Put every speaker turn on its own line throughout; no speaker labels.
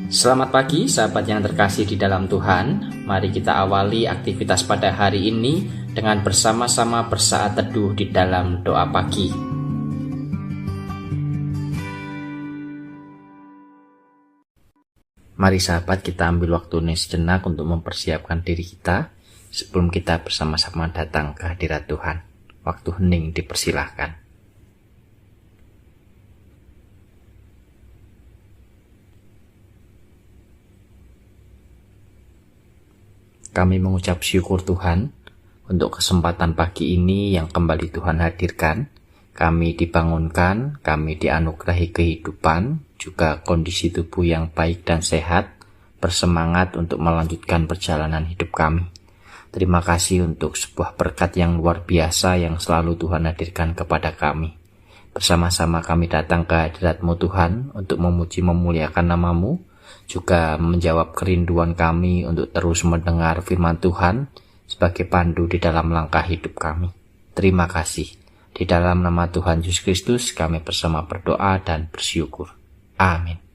Selamat pagi sahabat yang terkasih di dalam Tuhan. Mari kita awali aktivitas pada hari ini dengan bersama-sama bersaat teduh di dalam doa pagi. Mari sahabat, kita ambil waktu ini sejenak untuk mempersiapkan diri kita sebelum kita bersama-sama datang ke hadirat Tuhan. Waktu hening dipersilahkan. Kami mengucap syukur Tuhan untuk kesempatan pagi ini yang kembali Tuhan hadirkan. Kami dibangunkan, kami dianugerahi kehidupan, juga kondisi tubuh yang baik dan sehat, bersemangat untuk melanjutkan perjalanan hidup kami. Terima kasih untuk sebuah berkat yang luar biasa yang selalu Tuhan hadirkan kepada kami. Bersama-sama kami datang ke hadirat-Mu Tuhan untuk memuji memuliakan nama-Mu, juga menjawab kerinduan kami untuk terus mendengar firman Tuhan sebagai pandu di dalam langkah hidup kami. Terima kasih. Di dalam nama Tuhan Yesus Kristus kami bersama berdoa dan bersyukur. Amin.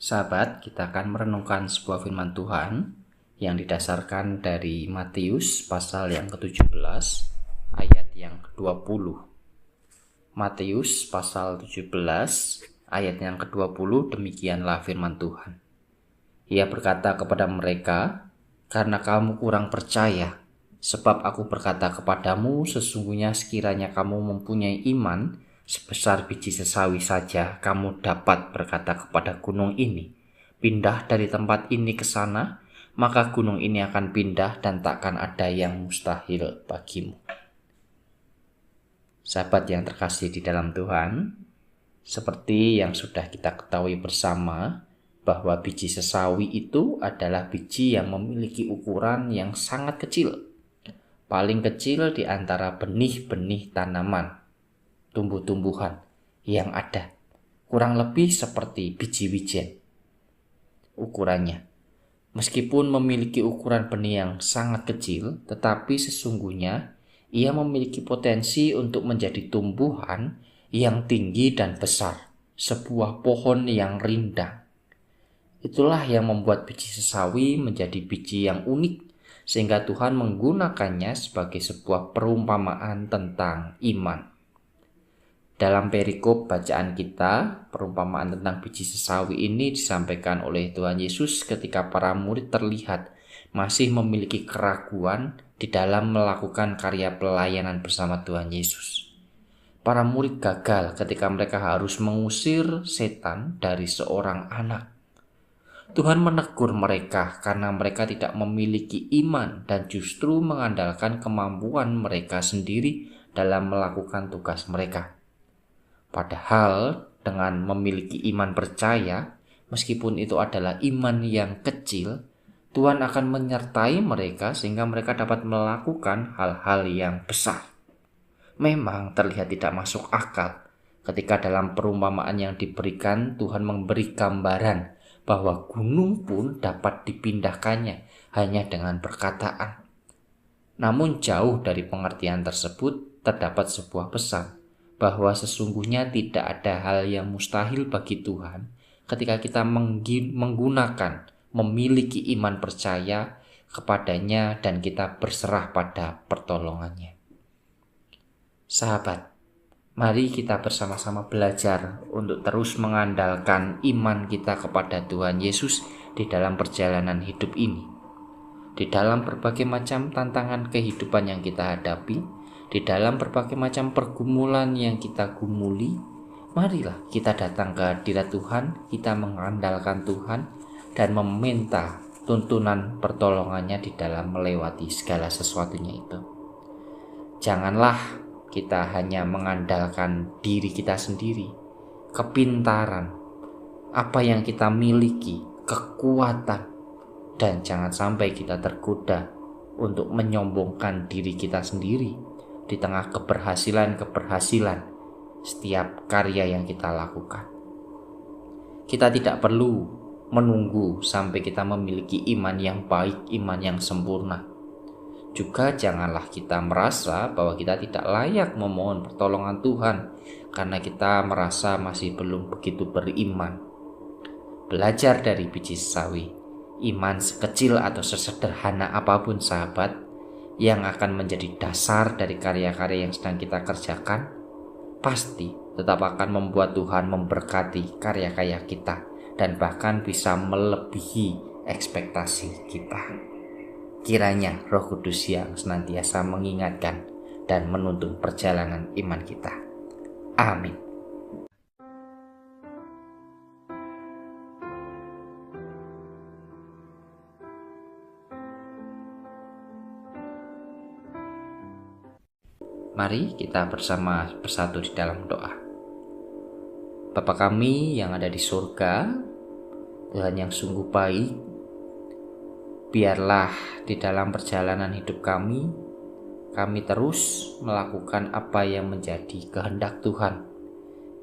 Sahabat, kita akan merenungkan sebuah firman Tuhan yang didasarkan dari Matius pasal yang ke-17 ayat yang ke-20. Matius pasal 17 ayat yang ke-20, demikianlah firman Tuhan. Ia berkata kepada mereka, "Karena kamu kurang percaya, sebab aku berkata kepadamu, sesungguhnya sekiranya kamu mempunyai iman sebesar biji sesawi saja, kamu dapat berkata kepada gunung ini, pindah dari tempat ini ke sana, maka gunung ini akan pindah dan takkan ada yang mustahil bagimu." Sahabat yang terkasih di dalam Tuhan, seperti yang sudah kita ketahui bersama, bahwa biji sesawi itu adalah biji yang memiliki ukuran yang sangat kecil, paling kecil di antara benih-benih tanaman, tumbuh-tumbuhan yang ada, kurang lebih seperti biji wijen ukurannya. Meskipun memiliki ukuran benih yang sangat kecil, tetapi sesungguhnya ia memiliki potensi untuk menjadi tumbuhan yang tinggi dan besar, sebuah pohon yang rindang. Itulah yang membuat biji sesawi menjadi biji yang unik, sehingga Tuhan menggunakannya sebagai sebuah perumpamaan tentang iman. Dalam perikop bacaan kita, perumpamaan tentang biji sesawi ini disampaikan oleh Tuhan Yesus ketika para murid terlihat masih memiliki keraguan di dalam melakukan karya pelayanan bersama Tuhan Yesus. Para murid gagal ketika mereka harus mengusir setan dari seorang anak. Tuhan menegur mereka karena mereka tidak memiliki iman dan justru mengandalkan kemampuan mereka sendiri dalam melakukan tugas mereka. Padahal dengan memiliki iman percaya, meskipun itu adalah iman yang kecil, Tuhan akan menyertai mereka sehingga mereka dapat melakukan hal-hal yang besar. Memang terlihat tidak masuk akal ketika dalam perumpamaan yang diberikan Tuhan memberi gambaran bahwa gunung pun dapat dipindahkannya hanya dengan perkataan. Namun jauh dari pengertian tersebut terdapat sebuah pesan bahwa sesungguhnya tidak ada hal yang mustahil bagi Tuhan ketika kita menggunakan, memiliki iman percaya kepadanya dan kita berserah pada pertolongannya. Sahabat, mari kita bersama-sama belajar untuk terus mengandalkan iman kita kepada Tuhan Yesus di dalam perjalanan hidup ini. Di dalam berbagai macam tantangan kehidupan yang kita hadapi, di dalam berbagai macam pergumulan yang kita gumuli, marilah kita datang ke hadirat Tuhan, kita mengandalkan Tuhan dan meminta tuntunan pertolongannya di dalam melewati segala sesuatunya itu. Janganlah kita hanya mengandalkan diri kita sendiri, kepintaran, apa yang kita miliki, kekuatan, dan jangan sampai kita tergoda untuk menyombongkan diri kita sendiri di tengah keberhasilan setiap karya yang kita lakukan. Kita tidak perlu menunggu sampai kita memiliki iman yang baik, iman yang sempurna. Juga janganlah kita merasa bahwa kita tidak layak memohon pertolongan Tuhan karena kita merasa masih belum begitu beriman. Belajar dari biji sesawi, iman sekecil atau sesederhana apapun sahabat, yang akan menjadi dasar dari karya-karya yang sedang kita kerjakan, pasti tetap akan membuat Tuhan memberkati karya-karya kita dan bahkan bisa melebihi ekspektasi kita. Kiranya Roh Kudus yang senantiasa mengingatkan dan menuntun perjalanan iman kita. Amin. Mari kita bersatu di dalam doa. Bapa kami yang ada di surga, Tuhan yang sungguh baik, biarlah di dalam perjalanan hidup kami terus melakukan apa yang menjadi kehendak Tuhan.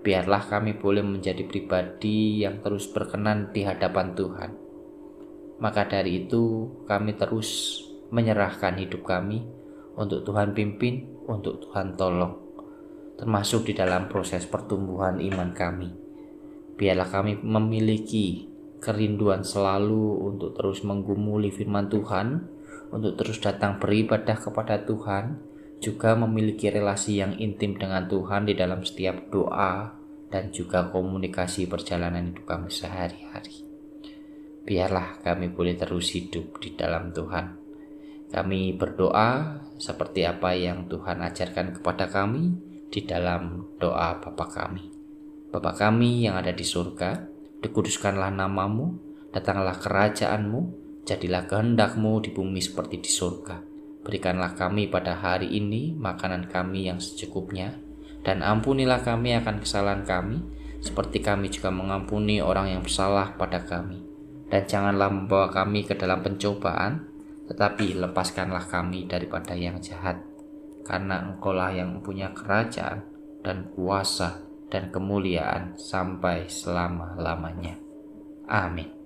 Biarlah kami boleh menjadi pribadi yang terus berkenan di hadapan Tuhan. Maka dari itu kami terus menyerahkan hidup kami untuk Tuhan pimpin, untuk Tuhan tolong, termasuk di dalam proses pertumbuhan iman kami. Biarlah kami memiliki kerinduan selalu untuk terus menggumuli firman Tuhan, untuk terus datang beribadah kepada Tuhan, juga memiliki relasi yang intim dengan Tuhan di dalam setiap doa dan juga komunikasi perjalanan hidup kami sehari-hari. Biarlah kami boleh terus hidup di dalam Tuhan. Kami berdoa seperti apa yang Tuhan ajarkan kepada kami di dalam doa Bapa kami. Bapa kami yang ada di surga, dikuduskanlah namamu, datanglah kerajaanmu, jadilah kehendak-Mu di bumi seperti di surga. Berikanlah kami pada hari ini makanan kami yang secukupnya, dan ampunilah kami akan kesalahan kami, seperti kami juga mengampuni orang yang bersalah pada kami. Dan janganlah membawa kami ke dalam pencobaan, tetapi lepaskanlah kami daripada yang jahat. Karena Engkaulah yang mempunyai kerajaan dan kuasa dan kemuliaan sampai selama-lamanya. Amin.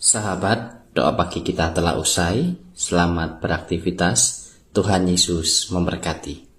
Sahabat, doa pagi kita telah usai. Selamat beraktivitas. Tuhan Yesus memberkati.